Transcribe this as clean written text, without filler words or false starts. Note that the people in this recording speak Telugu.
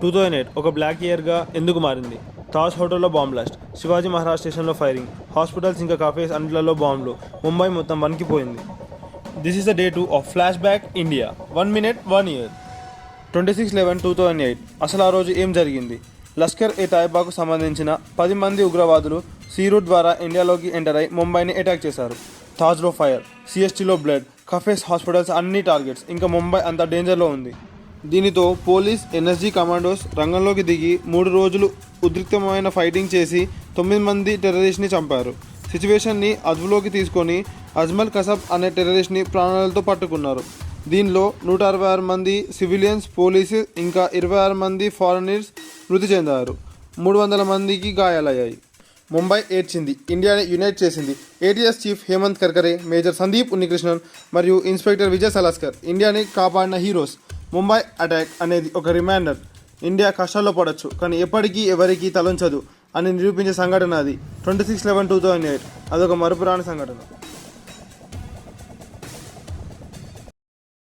2008 ఒక బ్లాక్ ఇయర్గా ఎందుకు మారింది? తాజ్ హోటల్లో బాంబ్ బ్లాస్ట్, శివాజీ మహారాజ్ స్టేషన్లో ఫైరింగ్, హాస్పిటల్స్ ఇంకా కాఫేస్ అన్నిట్లలో బాంబులు, ముంబై మొత్తం వణికిపోయింది. This is the day 2 of flashback India 1 minute 1 year. 26/11/2008 అసలు ఆ రోజు ఏం జరిగింది? లష్కర్ ఏ తైబాకు సంబంధించిన 10 మంది ఉగ్రవాదులు సీ రూట్ ద్వారా ఇండియాలోకి ఎంటర్ అయి ముంబైని అటాక్ చేశారు. తాజ్లో ఫైర్, సిఎస్టీలో బ్లడ్, కఫేస్, హాస్పిటల్స్ అన్ని టార్గెట్స్. ఇంకా ముంబై అంత డేంజర్లో ఉంది. దీనితో పోలీస్, ఎన్ఎస్జీ కమాండోస్ రంగంలోకి దిగి 3 రోజులు ఉద్రిక్తమైన ఫైటింగ్ చేసి 9 మంది టెర్రరిస్ట్ని చంపారు. సిచ్యువేషన్ని అదుపులోకి తీసుకొని అజ్మల్ కసబ్ అనే టెర్రరిస్ట్ని ప్రాణాలతో పట్టుకున్నారు. దీనిలో 166 మంది సివిలియన్స్, పోలీసు ఇంకా 26 మంది ఫారినర్స్ మృతి చెందారు. 300 మందికి గాయాలయ్యాయి. ముంబై ఏడ్చింది, ఇండియాని యునైట్ చేసింది. ATS chief Hemant Karkare, major Sandeep Unnikrishnan మరియు ఇన్స్పెక్టర్ విజయ్ సలాస్కర్ ఇండియాని కాపాడిన హీరోస్. ముంబై అటాక్ అనేది ఒక రిమైండర్, ఇండియా కష్టాల్లో పడవచ్చు కానీ ఎప్పటికీ ఎవరికీ తలంచదు అని నిరూపించే సంఘటన అది. 26/11/2008 అదొక మరుపురాని సంఘటన.